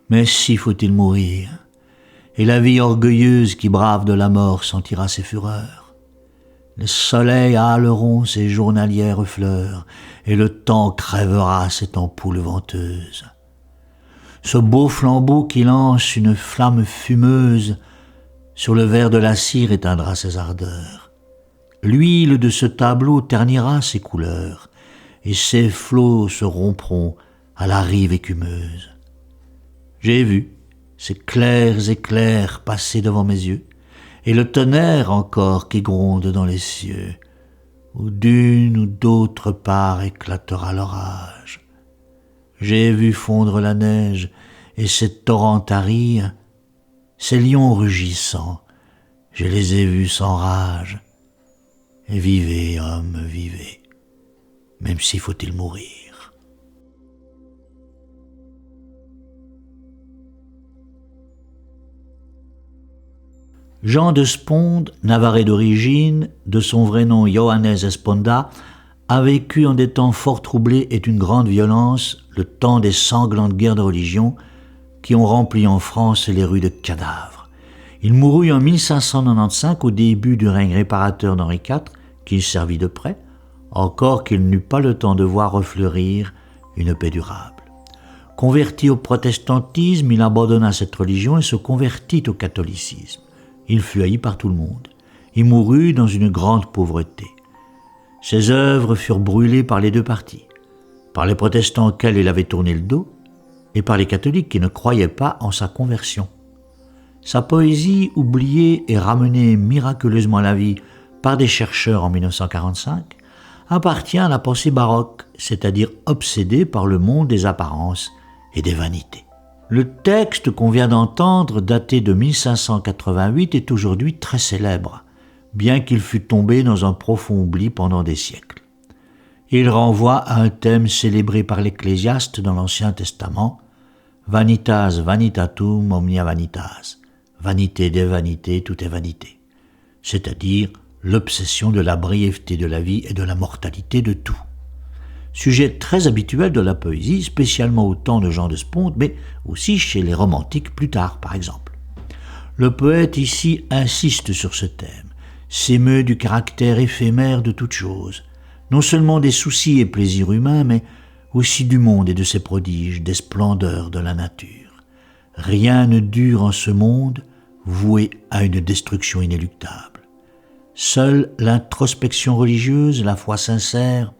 Mais si faut-il mourir, et la vie orgueilleuse qui brave de la mort sentira ses fureurs. Les soleils hâleront ses journalières fleurs, et le temps crèvera cette ampoule venteuse. Ce beau flambeau qui lance une flamme fumeuse sur le verre de la cire éteindra ses ardeurs. L'huile de ce tableau ternira ses couleurs, et ses flots se rompront à la rive écumeuse. J'ai vu ces clairs éclairs passer devant mes yeux, et le tonnerre encore qui gronde dans les cieux, où d'une ou d'autre part éclatera l'orage. J'ai vu fondre la neige et ces torrents tarir, ces lions rugissants, je les ai vus sans rage. Et vivez, homme, vivez, même si faut-il mourir. Jean de Sponde, navarrais d'origine, de son vrai nom Johannes Esponda, a vécu en des temps fort troublés et d'une grande violence, le temps des sanglantes guerres de religion qui ont rempli en France les rues de cadavres. Il mourut en 1595 au début du règne réparateur d'Henri IV, qu'il servit de près, encore qu'il n'eut pas le temps de voir refleurir une paix durable. Converti au protestantisme, il abandonna cette religion et se convertit au catholicisme. Il fut haï par tout le monde. Il mourut dans une grande pauvreté. Ses œuvres furent brûlées par les deux partis, par les protestants auxquels il avait tourné le dos, et par les catholiques qui ne croyaient pas en sa conversion. Sa poésie, oubliée et ramenée miraculeusement à la vie par des chercheurs en 1945, appartient à la pensée baroque, c'est-à-dire obsédée par le monde des apparences et des vanités. Le texte qu'on vient d'entendre, daté de 1588, est aujourd'hui très célèbre, bien qu'il fût tombé dans un profond oubli pendant des siècles. Il renvoie à un thème célébré par l'Ecclésiaste dans l'Ancien Testament, « Vanitas vanitatum omnia vanitas » « Vanité des vanités, tout est vanité », c'est-à-dire l'obsession de la brièveté de la vie et de la mortalité de tout. Sujet très habituel de la poésie, spécialement au temps de Jean de Sponde, mais aussi chez les romantiques plus tard, par exemple. Le poète ici insiste sur ce thème, s'émeut du caractère éphémère de toute chose, non seulement des soucis et plaisirs humains, mais aussi du monde et de ses prodiges, des splendeurs de la nature. Rien ne dure en ce monde, voué à une destruction inéluctable. Seule l'introspection religieuse, la foi sincère,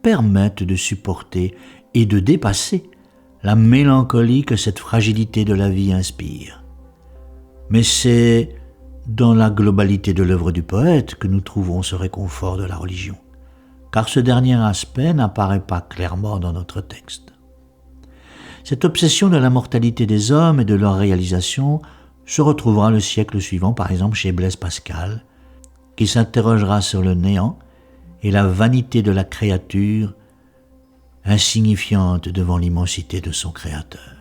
permettent de supporter et de dépasser la mélancolie que cette fragilité de la vie inspire. Mais c'est dans la globalité de l'œuvre du poète que nous trouvons ce réconfort de la religion, car ce dernier aspect n'apparaît pas clairement dans notre texte. Cette obsession de la mortalité des hommes et de leur réalisation se retrouvera le siècle suivant, par exemple chez Blaise Pascal, qui s'interrogera sur le néant et la vanité de la créature, insignifiante devant l'immensité de son Créateur.